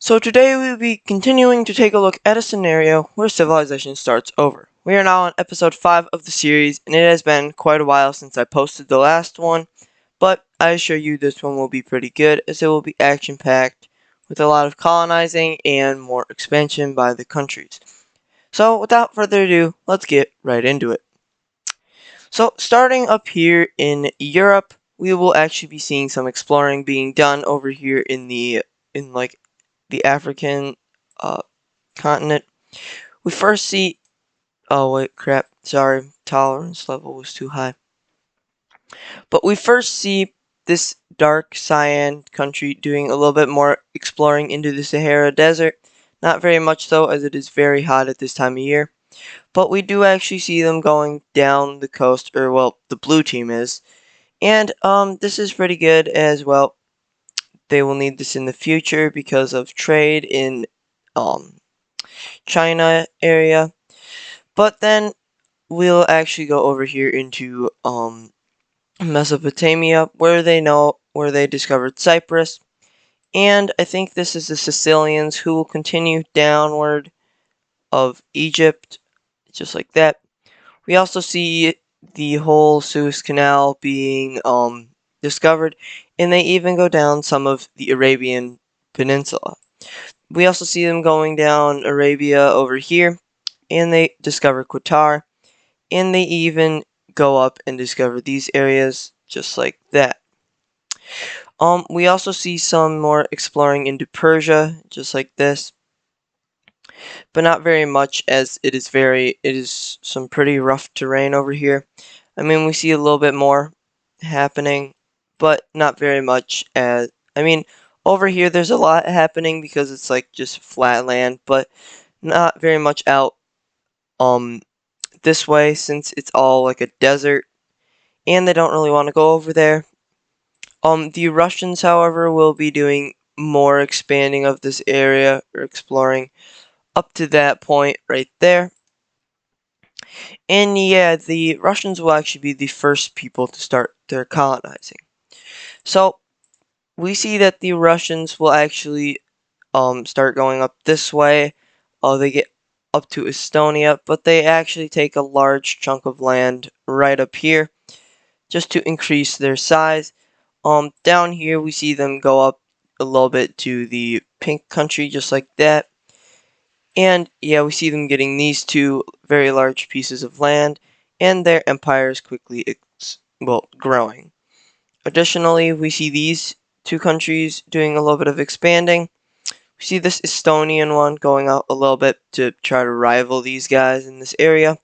So today we will be continuing to take a look at a scenario where civilization starts over. We are now on episode 5 of the series, and it has been quite a while since I posted the last one, but I assure you this one will be pretty good as it will be action-packed with a lot of colonizing and more expansion by the countries. So without further ado, let's get right into it. So starting up here in Europe, we will actually be seeing some exploring being done over here in the African uh, continent. We first see. Oh wait, crap. Sorry, tolerance level was too high. But we first see this dark cyan country doing a little bit more exploring into the Sahara Desert. Not very much though, as it is very hot at this time of year. But we do actually see them going down the coast, or well, the blue team is. And this is pretty good as well. They will need this in the future because of trade in um China area. But then we'll actually go over here into Mesopotamia, where they discovered Cyprus, and I think this is the Sicilians who will continue downward of Egypt, just like that. We also see the whole Suez Canal being discovered, and they even go down some of the Arabian Peninsula. We also see them going down Arabia over here, and they discover Qatar, and they even go up and discover these areas just like that. We also see some more exploring into Persia, just like this, but not very much as it is some pretty rough terrain over here. I mean, we see a little bit more happening, but not very much over here there's a lot happening because it's like just flat land, but not very much out um this way since it's all like a desert and they don't really want to go over there. The Russians, however, will be doing more expanding of this area or exploring up to that point right there. And yeah, the Russians will actually be the first people to start their colonizing. So we see that the Russians will actually start going up this way. They get up to Estonia, but they actually take a large chunk of land right up here just to increase their size. Down here we see them go up a little bit to the pink country, just like that. And yeah, we see them getting these two very large pieces of land, and their empire is quickly growing. Additionally, we see these two countries doing a little bit of expanding. We see this Estonian one going out a little bit to try to rival these guys in this area.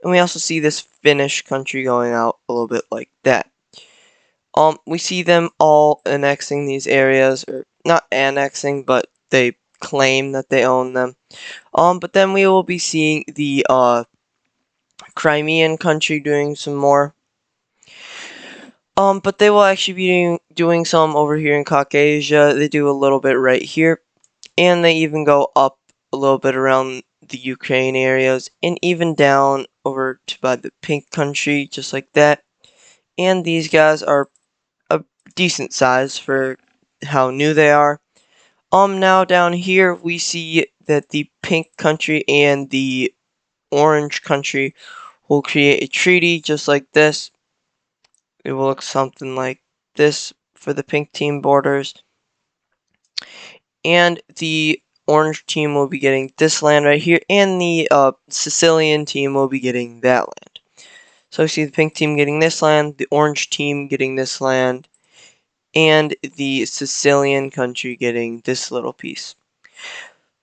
And we also see this Finnish country going out a little bit like that. We see them all annexing these areas, or not annexing, but they claim that they own them. But then we will be seeing the Crimean country doing some more. But they will actually be doing some over here in Caucasia. They do a little bit right here, and they even go up a little bit around the Ukraine areas, and even down over to by the pink country, just like that. And these guys are a decent size for how new they are. Now down here we see that the pink country and the orange country will create a treaty just like this. It will look something like this for the pink team borders. And the orange team will be getting this land right here, and the Sicilian team will be getting that land. So you see the pink team getting this land, the orange team getting this land, and the Sicilian country getting this little piece.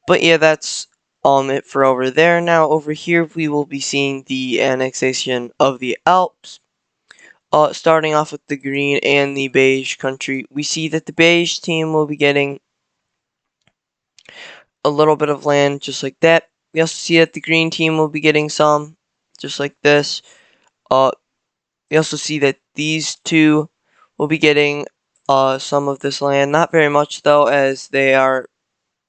But yeah, that's it for over there. Now over here we will be seeing the annexation of the Alps. Starting off with the green and the beige country, we see that the beige team will be getting a little bit of land just like that. We also see that the green team will be getting some, just like this. We also see that these two will be getting some of this land. Not very much though, as they are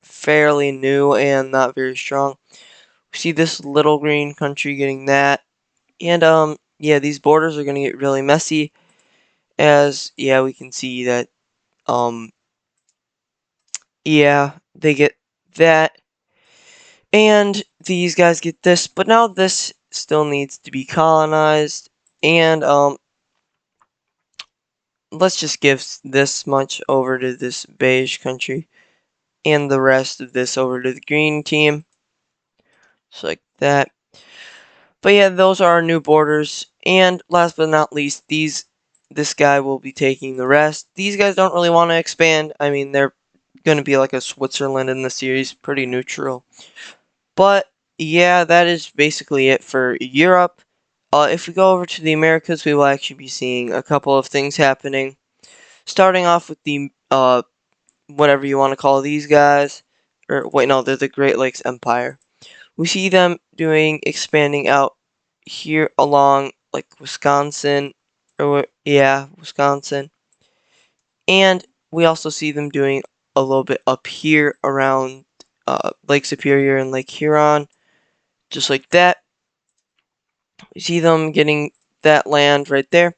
fairly new and not very strong. We see this little green country getting that. And yeah, these borders are gonna get really messy, as yeah, we can see that yeah, they get that, and these guys get this, but now this still needs to be colonized, and let's just give this much over to this beige country, and the rest of this over to the green team, just like that. But yeah, those are our new borders, and last but not least, this guy will be taking the rest. These guys don't really want to expand. I mean, they're going to be like a Switzerland in the series, pretty neutral. But yeah, that is basically it for Europe. If we go over to the Americas, we will actually be seeing a couple of things happening. Starting off with the whatever you want to call these guys, or wait, no, they're the Great Lakes Empire. We see them expanding out here along like Wisconsin, or yeah, Wisconsin, and we also see them doing a little bit up here around Lake Superior and Lake Huron, just like that. We see them getting that land right there.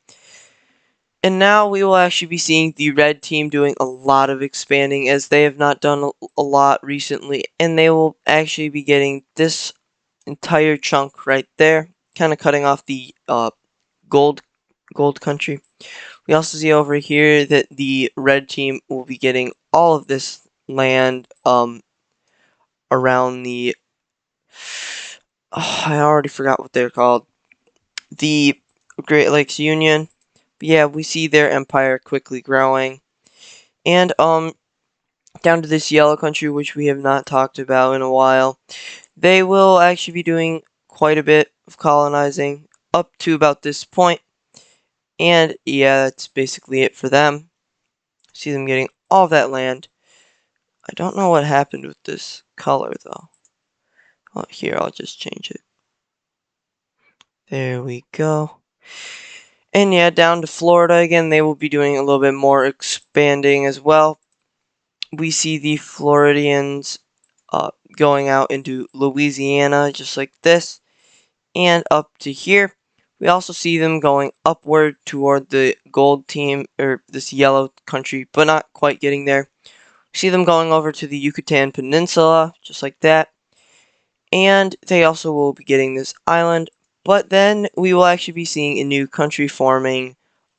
And now we will actually be seeing the red team doing a lot of expanding, as they have not done a lot recently, and they will actually be getting this entire chunk right there, kind of cutting off the gold country. We also see over here that the red team will be getting all of this land around the I already forgot what they're called, the Great Lakes Union. But yeah, we see their empire quickly growing, and down to this yellow country, which we have not talked about in a while. They will actually be doing quite a bit of colonizing up to about this point. And yeah, that's basically it for them. See them getting all of that land. I don't know what happened with this color though. Oh, here, I'll just change it. There we go. And yeah, down to Florida again, they will be doing a little bit more expanding as well. We see the Floridians going out into Louisiana just like this, and up to here. We also see them going upward toward the gold team, or this yellow country, but not quite getting there. We see them going over to the Yucatan Peninsula, just like that. And they also will be getting this island, but then we will actually be seeing a new country forming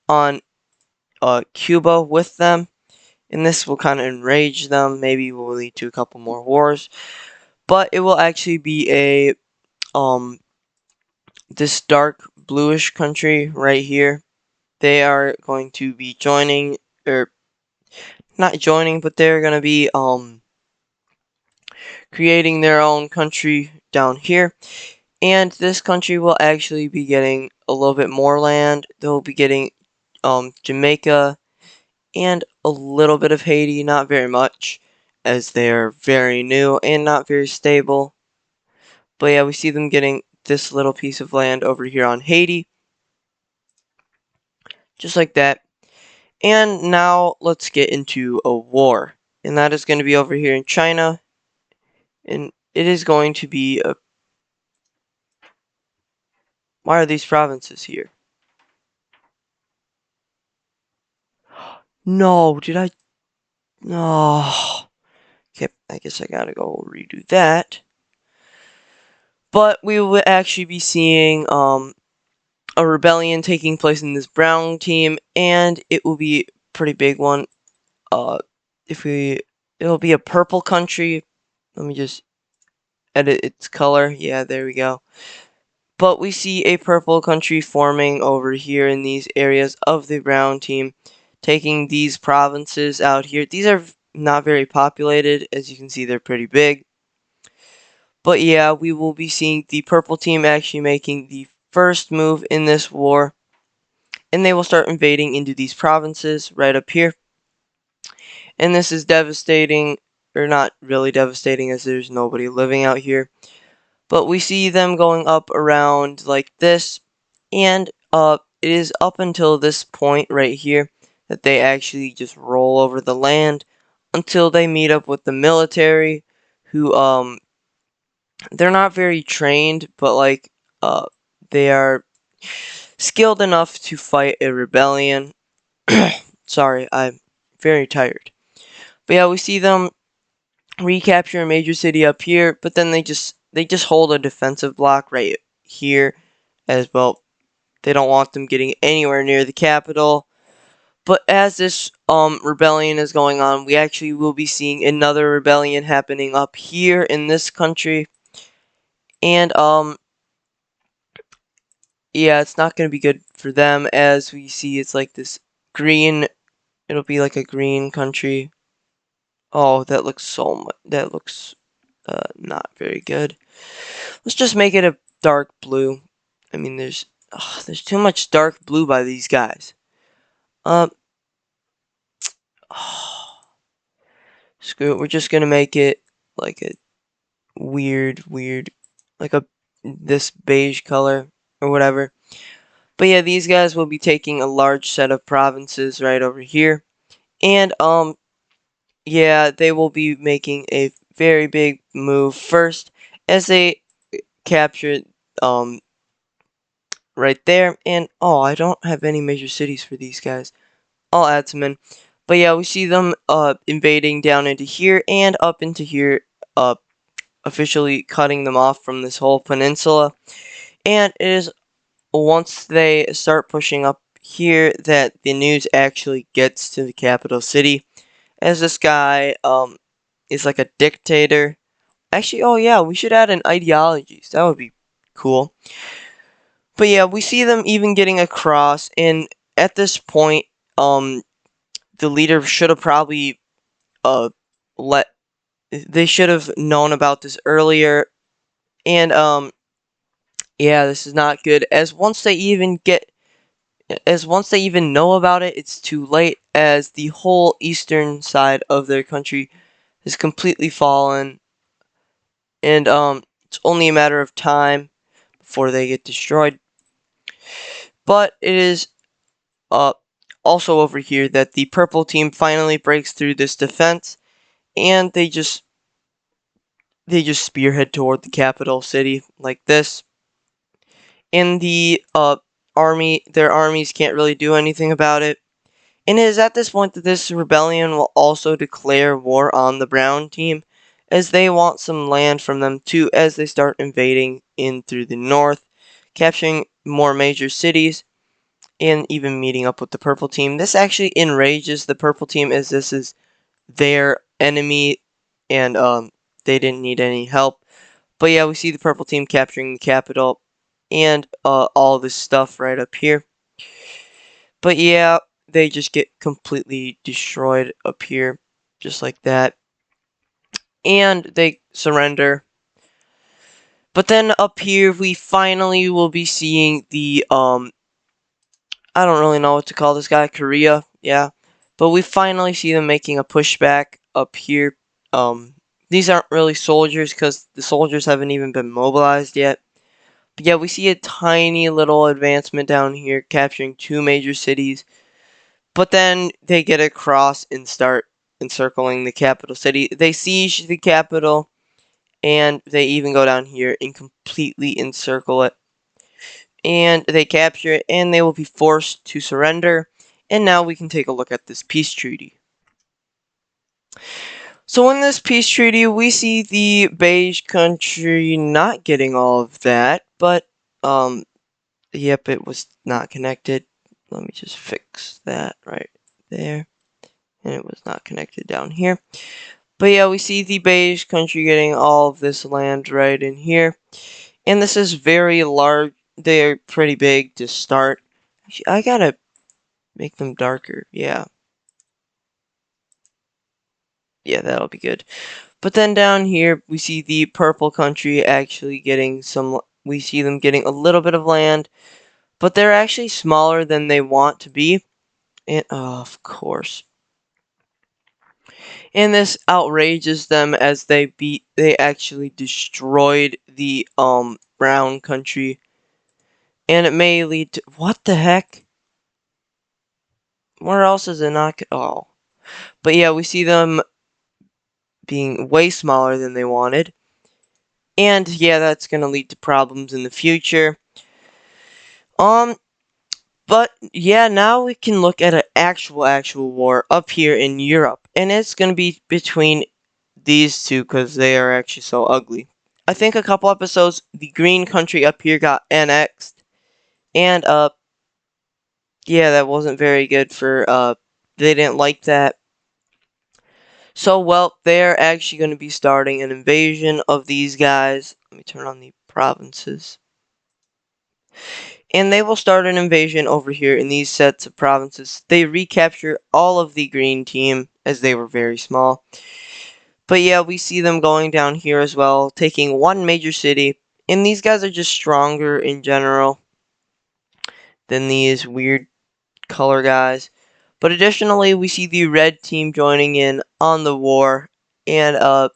on Cuba with them, and this will kind of enrage them. Maybe will lead to a couple more wars, but it will actually be a this dark bluish country right here. They are going to be joining, or not joining, but they're going to be creating their own country down here. And this country will actually be getting a little bit more land. They'll be getting Jamaica and a little bit of Haiti, not very much, as they are very new and not very stable. But yeah, we see them getting this little piece of land over here on Haiti, just like that. And now let's get into a war, and that is going to be over here in China, and it is going to be a... Why are these provinces here? No, did I... No. Okay, I guess I gotta go redo that. But we will actually be seeing a rebellion taking place in this brown team, and it will be a pretty big one. It'll be a purple country. Let me just edit its color. Yeah, there we go. But we see a purple country forming over here in these areas of the brown team, taking these provinces out here. These are not very populated. As you can see, they're pretty big. But yeah, we will be seeing the purple team actually making the first move in this war, and they will start invading into these provinces right up here. And this is devastating, or not really devastating, as there's nobody living out here. But we see them going up around like this, and it is up until this point right here that they actually just roll over the land until they meet up with the military, who they're not very trained, but like they are skilled enough to fight a rebellion. Sorry, I'm very tired. But yeah, we see them recapture a major city up here, but then they just hold a defensive block right here as well. They don't want them getting anywhere near the capital. But as this rebellion is going on, we actually will be seeing another rebellion happening up here in this country. And yeah, it's not going to be good for them, as we see it's like this green, it'll be like a green country. Oh, that looks not very good. Let's just make it a dark blue. I mean, there's too much dark blue by these guys. Um, screw it. We're just gonna make it like a weird, like this beige color or whatever. But yeah, these guys will be taking a large set of provinces right over here, and yeah, they will be making a very big move first as they capture right there. And oh, I don't have any major cities for these guys. I'll add some in. But yeah, we see them invading down into here and up into here, officially cutting them off from this whole peninsula. And it is once they start pushing up here that the news actually gets to the capital city, as this guy is like a dictator. Actually, oh yeah, we should add an ideologies. That would be cool. But yeah, we see them even getting across, and at this point, the leader should have probably let they should have known about this earlier, and yeah, this is not good, as once they even know about it, it's too late, as the whole eastern side of their country has completely fallen, and it's only a matter of time before they get destroyed. But it is uh also over here that the purple team finally breaks through this defense, and they just spearhead toward the capital city like this. And the their armies can't really do anything about it. And it is at this point that this rebellion will also declare war on the brown team, as they want some land from them too, as they start invading in through the north, capturing more major cities, and even meeting up with the purple team. This actually enrages the purple team, as this is their enemy, and they didn't need any help. But yeah, we see the purple team capturing the capital and all this stuff right up here. But yeah, they just get completely destroyed up here, just like that. And they surrender. But then up here, we finally will be seeing the, I don't really know what to call this guy, Korea, yeah. But we finally see them making a pushback up here. These aren't really soldiers, because the soldiers haven't even been mobilized yet. But yeah, we see a tiny little advancement down here, capturing 2 major cities. But then they get across and start encircling the capital city. They siege the capital, and they even go down here and completely encircle it. And they capture it, and they will be forced to surrender. And now we can take a look at this peace treaty. So in this peace treaty, we see the beige country not getting all of that, but yep, it was not connected. Let me just fix that right there. And it was not connected down here. But yeah, we see the beige country getting all of this land right in here. And this is very large. They're pretty big to start. Actually, I gotta make them darker. Yeah. Yeah, that'll be good. But then down here, we see the purple country actually getting some. We see them getting a little bit of land. But they're actually smaller than they want to be. And, oh, of course. And this outrages them, as they actually destroyed the brown country, and it may lead to, what the heck, where else is it not? Oh, but yeah, we see them being way smaller than they wanted, and yeah, that's gonna lead to problems in the future. But yeah, now we can look at an actual war up here in Europe, and it's gonna be between these two because they are actually so ugly. I think a couple episodes, the green country up here got annexed, and yeah, that wasn't very good for they didn't like that. So, well, they're actually going to be starting an invasion of these guys. Let me turn on the provinces. And they will start an invasion over here in these sets of provinces. They recapture all of the green team as they were very small. But yeah, we see them going down here as well, taking one major city. And these guys are just stronger in general than these weird color guys. But additionally, we see the red team joining in on the war. And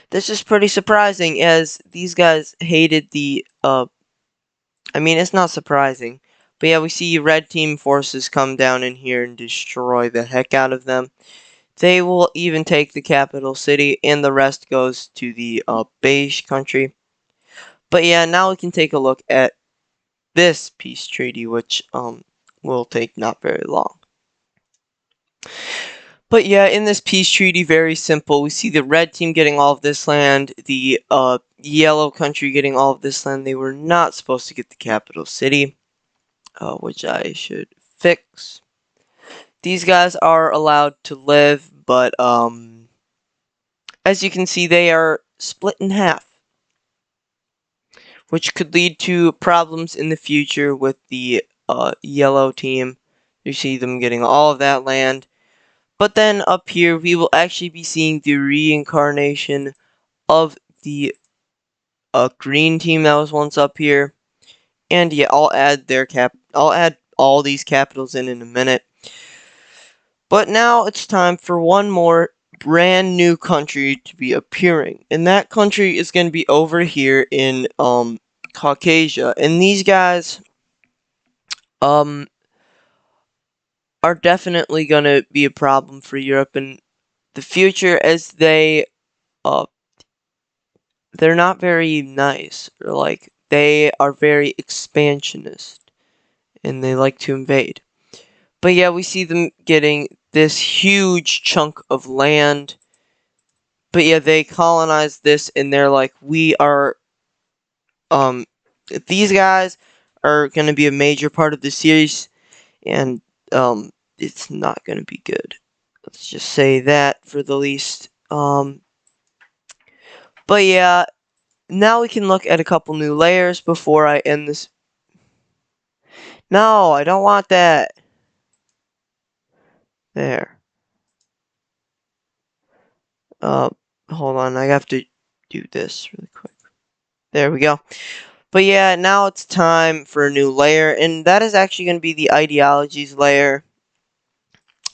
this is pretty surprising as these guys hated the I mean, it's not surprising. But yeah, we see red team forces come down in here and destroy the heck out of them. They will even take the capital city, and the rest goes to the beige country. But yeah, now we can take a look at this peace treaty, which will take not very long. But yeah, in this peace treaty, very simple. We see the red team getting all of this land, the yellow country getting all of this land. They were not supposed to get the capital city, which I should fix. These guys are allowed to live, but as you can see, they are split in half, which could lead to problems in the future with the yellow team. You see them getting all of that land. But then up here, we will actually be seeing the reincarnation of the green team that was once up here. And yeah, I'll add all these capitals in a minute. But now it's time for one more brand new country to be appearing. And that country is going to be over here in Caucasia. And these guys are definitely going to be a problem for Europe in the future as they're not very nice. Like, they are very expansionist and they like to invade. But yeah, we see them getting this huge chunk of land. But yeah, they colonize this and they're like, we are these guys are going to be a major part of the series, and it's not going to be good. Let's just say that for the least. But yeah, now we can look at a couple new layers before I end this. No, I don't want that. There. Hold on, I have to do this really quick. There we go. But yeah, now it's time for a new layer, and that is actually going to be the ideologies layer.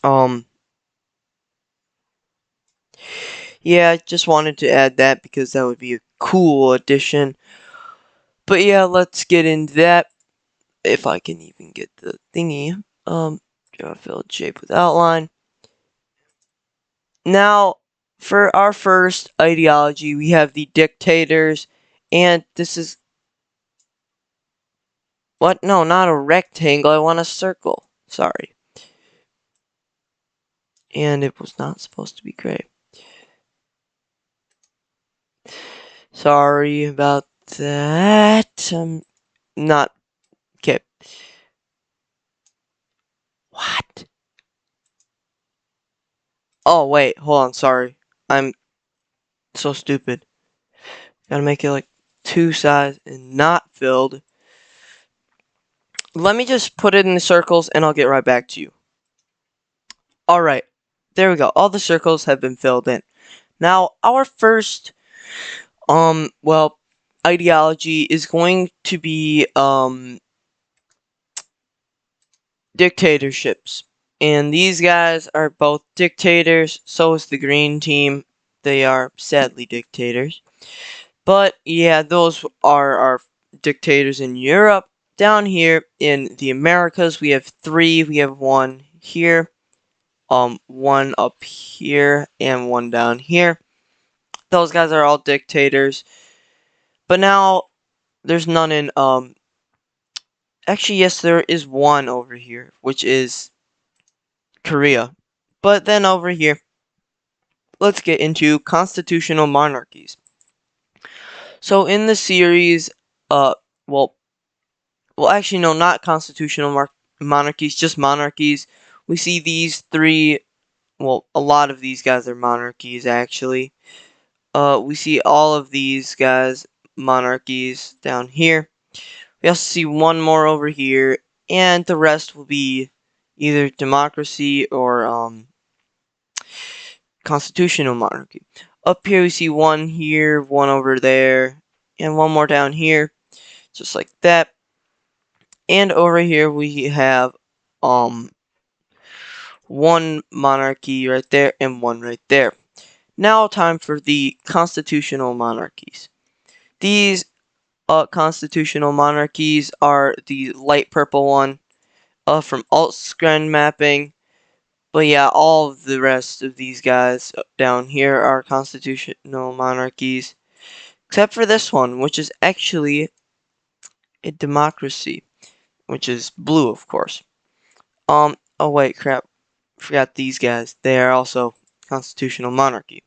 Yeah, I just wanted to add that because that would be a cool addition. But yeah, let's get into that. If I can even get the thingy. Draw filled shape with outline. Now, for our first ideology, we have the dictators, and this is... What? No, not a rectangle, I want a circle. Sorry. And it was not supposed to be gray. Sorry about that. Not... Okay. What? Oh, wait, hold on, sorry. I'm so stupid. Gotta make it like two sides and not filled. Let me just put it in the circles and I'll get right back to you. Alright, there we go. All the circles have been filled in. Now, our first, well, ideology is going to be, dictatorships. And these guys are both dictators, so is the green team. They are sadly dictators. But yeah, those are our dictators in Europe. Down here in the Americas, we have three. We have one here, one up here, and one down here. Those guys are all dictators. But now, there's none in, actually, yes, there is one over here, which is Korea. But then over here, let's get into constitutional monarchies. So in the series, well, actually, no, not constitutional monarchies, just monarchies. We see these three. Well, a lot of these guys are monarchies, actually. We see all of these guys monarchies down here. We also see one more over here, and the rest will be either democracy or constitutional monarchy. Up here we see one here, one over there, and one more down here, just like that. And over here we have one monarchy right there and one right there. Now time for the constitutional monarchies. These constitutional monarchies are the light purple one from Alt-Scren mapping. But yeah, all of the rest of these guys down here are constitutional monarchies. Except for this one, which is actually a democracy. Which is blue, of course. Oh wait, crap. Forgot these guys. They are also constitutional monarchy.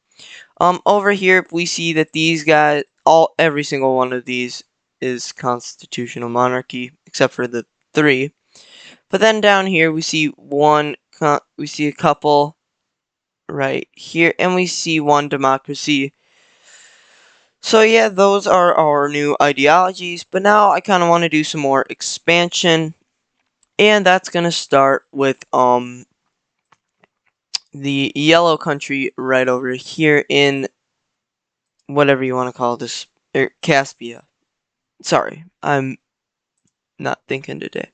Over here, we see that these guys, every single one of these is constitutional monarchy, except for the three. But then down here, we see we see a couple right here, and we see one democracy. So yeah, those are our new ideologies, but now I kind of want to do some more expansion, and that's going to start with the yellow country right over here in whatever you want to call this, Caspia. Sorry, I'm not thinking today.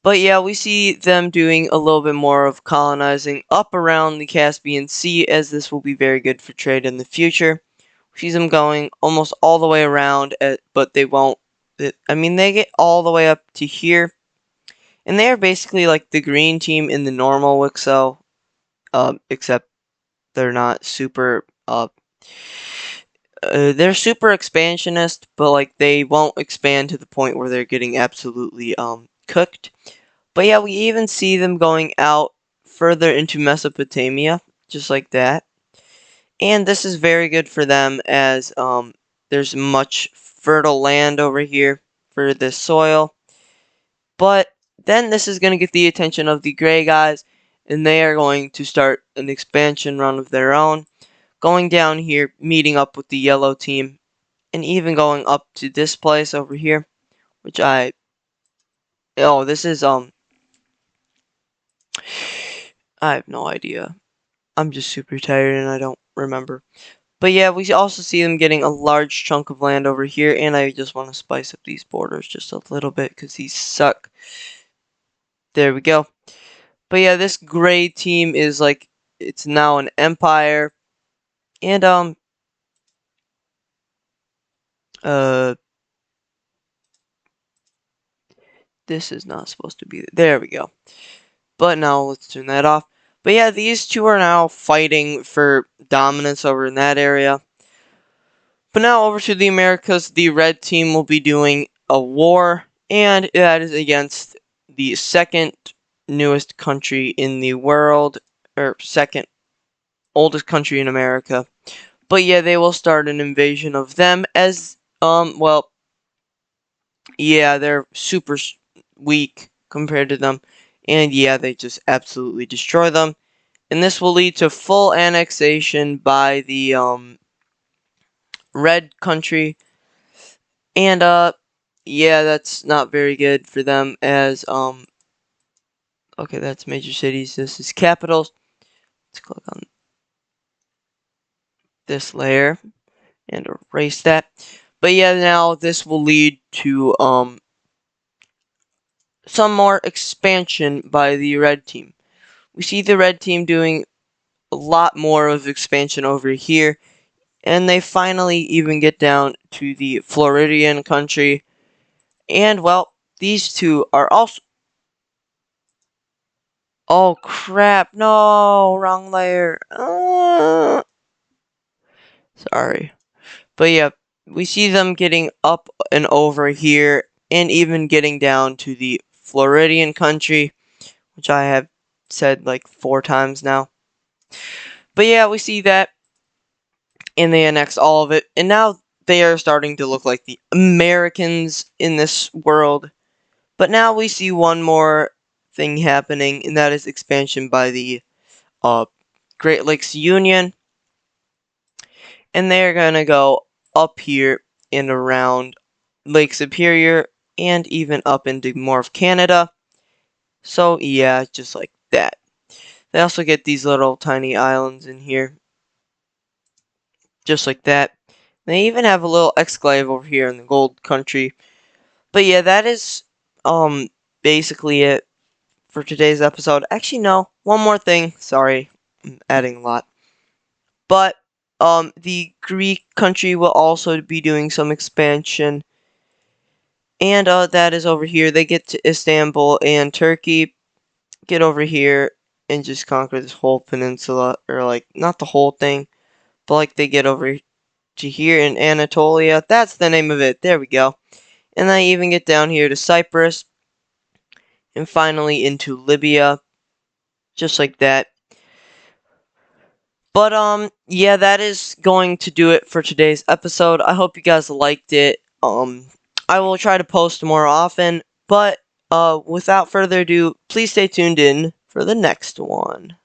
But yeah, we see them doing a little bit more of colonizing up around the Caspian Sea, as this will be very good for trade in the future. We see them going almost all the way around, but they won't. I mean, they get all the way up to here, and they are basically like the green team in the normal Wixo, except they're not super. They're super expansionist, but like they won't expand to the point where they're getting absolutely cooked. But yeah, we even see them going out further into Mesopotamia, just like that. And this is very good for them, as there's much fertile land over here for this soil. But then this is going to get the attention of the gray guys, and they are going to start an expansion run of their own, going down here, meeting up with the yellow team, and even going up to this place over here, which this is I have no idea. I'm just super tired and I don't remember. But yeah, we also see them getting a large chunk of land over here, and I just want to spice up these borders just a little bit because these suck. There we go. But yeah, this gray team is like, it's now an empire, and this is not supposed to be, there we go. But now let's turn that off. But yeah, these two are now fighting for dominance over in that area. But now over to the Americas, the red team will be doing a war, and that is against the second newest country in the world, or second oldest country in America. But yeah, they will start an invasion of them, as well, yeah, they're super weak compared to them, and yeah, they just absolutely destroy them. And this will lead to full annexation by the red country. And yeah, that's not very good for them, as okay, that's major cities. This is capitals. Let's click on this layer and erase that. But yeah, now this will lead to some more expansion by the red team. We see the red team doing a lot more of expansion over here, and they finally even get down to the Floridian country. And well, these two are also, oh crap, no, wrong layer. Sorry. But yeah, we see them getting up and over here, and even getting down to the Floridian country, which I have said like 4 times now. But yeah, we see that, and they annex all of it, and now they are starting to look like the Americans in this world. But now we see one more thing happening, and that is expansion by the Great Lakes Union, and they're gonna go up here and around Lake Superior, and even up into more of Canada. So yeah, just like that. They also get these little tiny islands in here, just like that. They even have a little exclave over here in the Gold Country. But yeah, that is basically it for today's episode. Actually, no, one more thing. Sorry, I'm adding a lot. But the Greek country will also be doing some expansion, and that is over here. They get to Istanbul, and Turkey get over here and just conquer this whole peninsula, or like not the whole thing, but like they get over to here in Anatolia. That's the name of it. There we go. And I even get down here to Cyprus, and finally into Libya, just like that. But yeah, that is going to do it for today's episode. I hope you guys liked it. I will try to post more often, but without further ado, please stay tuned in for the next one.